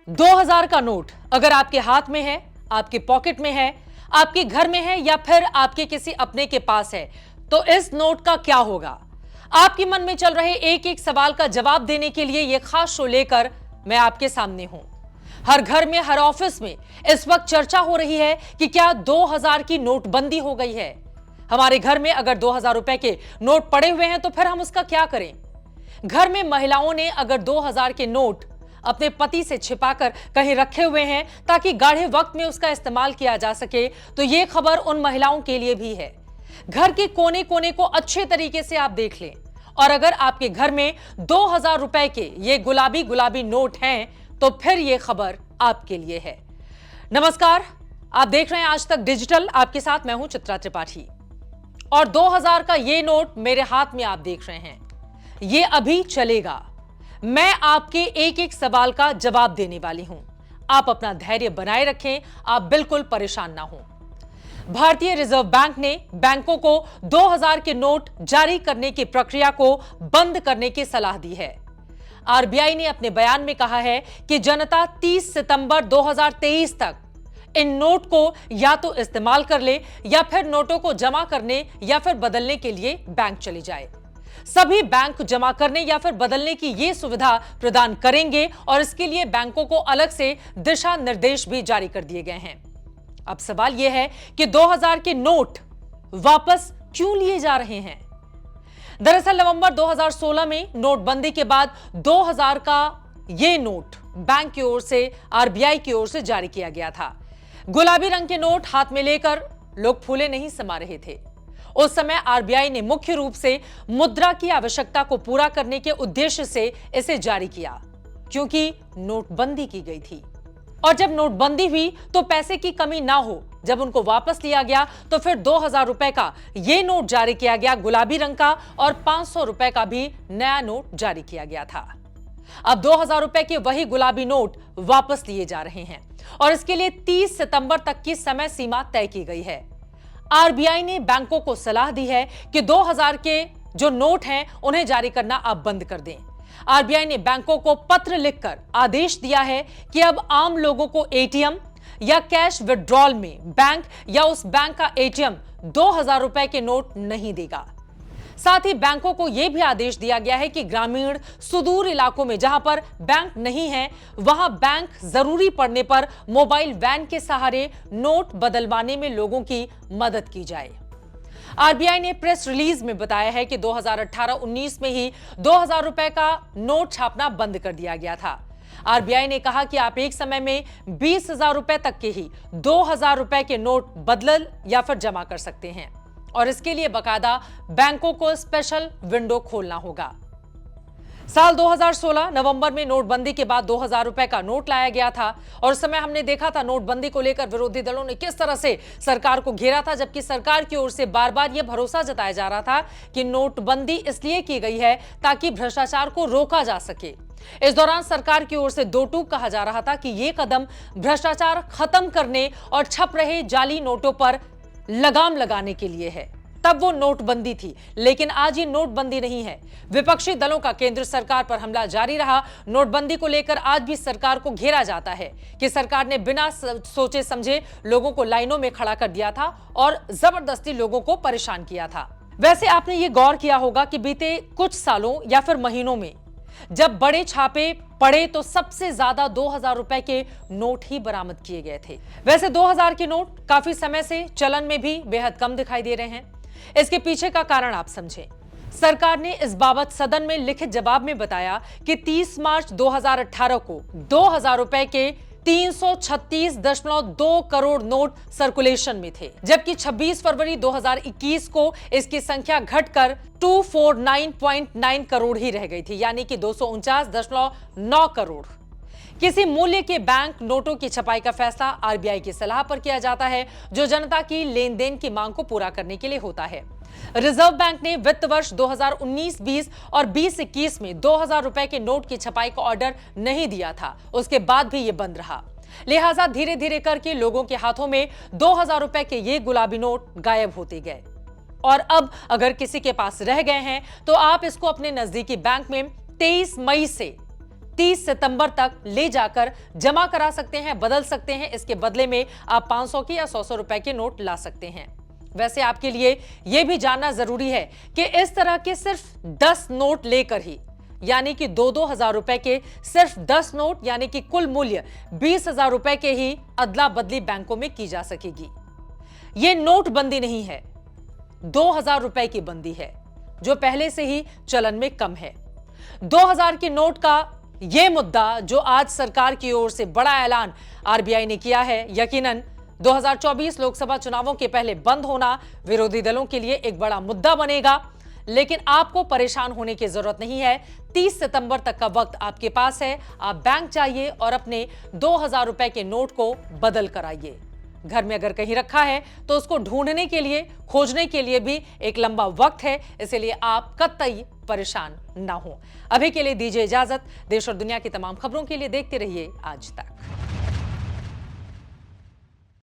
2000 का नोट अगर आपके हाथ में है, आपके पॉकेट में है, आपके घर में है या फिर आपके किसी अपने के पास है, तो इस नोट का क्या होगा? आपके मन में चल रहे एक एक सवाल का जवाब देने के लिए यह खास शो लेकर मैं आपके सामने हूं। हर घर में, हर ऑफिस में इस वक्त चर्चा हो रही है कि क्या 2000 की नोटबंदी हो गई है। हमारे घर में अगर 2000 रुपए के नोट पड़े हुए हैं तो फिर हम उसका क्या करें? घर में महिलाओं ने अगर 2000 के नोट अपने पति से छिपाकर कहीं रखे हुए हैं ताकि गाढ़े वक्त में उसका इस्तेमाल किया जा सके, तो यह खबर उन महिलाओं के लिए भी है। घर के कोने कोने को अच्छे तरीके से आप देख लें, और अगर आपके घर में 2000 रुपए के ये गुलाबी गुलाबी नोट हैं तो फिर यह खबर आपके लिए है। नमस्कार, आप देख रहे हैं आज तक डिजिटल। आपके साथ मैं हूं चित्रा त्रिपाठी, और 2000 का ये नोट मेरे हाथ में आप देख रहे हैं। ये अभी चलेगा। मैं आपके एक एक सवाल का जवाब देने वाली हूं। आप अपना धैर्य बनाए रखें, आप बिल्कुल परेशान ना हो। भारतीय रिजर्व बैंक ने बैंकों को 2000 के नोट जारी करने की प्रक्रिया को बंद करने की सलाह दी है। आरबीआई ने अपने बयान में कहा है कि जनता 30 सितंबर 2023 तक इन नोट को या तो इस्तेमाल कर ले या फिर नोटों को जमा करने या फिर बदलने के लिए बैंक चले जाए। सभी बैंक जमा करने या फिर बदलने की यह सुविधा प्रदान करेंगे और इसके लिए बैंकों को अलग से दिशा निर्देश भी जारी कर दिए गए हैं। अब सवाल यह है कि 2000 के नोट वापस क्यों लिए जा रहे हैं? दरअसल नवंबर 2016 में नोटबंदी के बाद 2000 का यह नोट बैंक की ओर से, आरबीआई की ओर से जारी किया गया था। गुलाबी रंग के नोट हाथ में लेकर लोग फूले नहीं समा रहे थे। उस समय आरबीआई ने मुख्य रूप से मुद्रा की आवश्यकता को पूरा करने के उद्देश्य से इसे जारी किया, क्योंकि नोटबंदी की गई थी। और जब नोटबंदी हुई तो पैसे की कमी ना हो, जब उनको वापस लिया गया तो फिर 2000 रुपए का यह नोट जारी किया गया गुलाबी रंग का, और 500 रुपए का भी नया नोट जारी किया गया था। अब 2000 रुपए के वही गुलाबी नोट वापस लिए जा रहे हैं, और इसके लिए 30 सितंबर तक की समय सीमा तय की गई है। आरबीआई ने बैंकों को सलाह दी है कि 2000 के जो नोट हैं उन्हें जारी करना आप बंद कर दें। आरबीआई ने बैंकों को पत्र लिखकर आदेश दिया है कि अब आम लोगों को एटीएम या कैश विड्रॉल में बैंक या उस बैंक का एटीएम 2000 रुपए के नोट नहीं देगा। साथ ही बैंकों को यह भी आदेश दिया गया है कि ग्रामीण सुदूर इलाकों में जहां पर बैंक नहीं है, वहां बैंक जरूरी पड़ने पर मोबाइल वैन के सहारे नोट बदलवाने में लोगों की मदद की जाए। आरबीआई ने प्रेस रिलीज में बताया है कि 2018-19 में ही 2000 रुपए का नोट छापना बंद कर दिया गया था। आरबीआई ने कहा कि आप एक समय में 20,000 रुपए तक के ही 2000 रुपए के नोट बदल या फिर जमा कर सकते हैं, और इसके लिए बकायदा बैंकों को स्पेशल विंडो खोलना होगा। साल 2016 नवंबर में नोटबंदी के बाद 2000 रुपए का नोट लाया गया था, और उस समय हमने देखा था नोटबंदी को लेकर विरोधी दलों ने किस तरह से सरकार को घेरा था, जबकि सरकार की ओर से बार बार यह भरोसा जताया जा रहा था कि नोटबंदी इसलिए की गई है ताकि भ्रष्टाचार को रोका जा सके। इस दौरान सरकार की ओर से दो टूक कहा जा रहा था कि यह कदम भ्रष्टाचार खत्म करने और छप रहे जाली नोटों पर लगाम लगाने के लिए है। तब वो नोटबंदी थी, लेकिन आज ये नोटबंदी नहीं है। विपक्षी दलों का केंद्र सरकार पर हमला जारी रहा। नोटबंदी को लेकर आज भी सरकार को घेरा जाता है कि सरकार ने बिना सोचे समझे लोगों को लाइनों में खड़ा कर दिया था और जबरदस्ती लोगों को परेशान किया था। वैसे आपने ये गौर किया होगा कि बीते कुछ सालों या फिर महीनों में जब बड़े छापे पड़े तो सबसे ज्यादा 2000 रुपए के नोट ही बरामद किए गए थे। वैसे 2000 के नोट काफी समय से चलन में भी बेहद कम दिखाई दे रहे हैं। इसके पीछे का कारण आप समझें। सरकार ने इस बाबत सदन में लिखित जवाब में बताया कि 30 मार्च 2018 को 2000 रुपए के 336.2 करोड़ नोट सर्कुलेशन में थे, जबकि 26 फरवरी 2021 को इसकी संख्या घटकर 249.9 करोड़ ही रह गई थी, यानी कि 249.9 करोड़। किसी मूल्य के बैंक नोटों की छपाई का फैसला आरबीआई की सलाह पर किया जाता है, जो जनता की लेन देन की मांग को पूरा करने के लिए होता है। रिजर्व बैंक ने वित्त वर्ष 2019-20 और 2021 में 2000 रुपए के नोट की छपाई का ऑर्डर नहीं दिया था। उसके बाद भी ये बंद रहा। लिहाजा धीरे धीरे करके लोगों के हाथों में 2000 रुपए के ये गुलाबी नोट गायब होते गए, और अब अगर किसी के पास रह गए हैं तो आप इसको अपने नजदीकी बैंक में 23 मई से 30 सितंबर तक ले जाकर जमा करा सकते हैं, बदल सकते हैं। इसके बदले में आप 500 के या 100 रुपए के नोट ला सकते हैं। वैसे आपके लिए यह भी जानना जरूरी है कि इस तरह के सिर्फ 10 नोट लेकर ही, यानी कि 2-2 हजार रुपए के सिर्फ 10 नोट, यानी कि कुल मूल्य 20,000 रुपए के ही अदला बदली बैंकों में की जा सकेगी। यह नोटबंदी नहीं है, 2,000 रुपए की बंदी है, जो पहले से ही चलन में कम है। 2,000 के नोट का यह मुद्दा, जो आज सरकार की ओर से बड़ा ऐलान आरबीआई ने किया है, यकीनन 2024 लोकसभा चुनावों के पहले बंद होना विरोधी दलों के लिए एक बड़ा मुद्दा बनेगा। लेकिन आपको परेशान होने की जरूरत नहीं है। 30 सितंबर तक का वक्त आपके पास है। आप बैंक जाइए और अपने 2,000 रुपए के नोट को बदल कर आइए। घर में अगर कहीं रखा है तो उसको ढूंढने के लिए, खोजने के लिए भी एक लंबा वक्त है, इसलिए आप कतई परेशान ना हो। अभी के लिए दीजिए इजाजत। देश और दुनिया की तमाम खबरों के लिए देखते रहिए आज तक।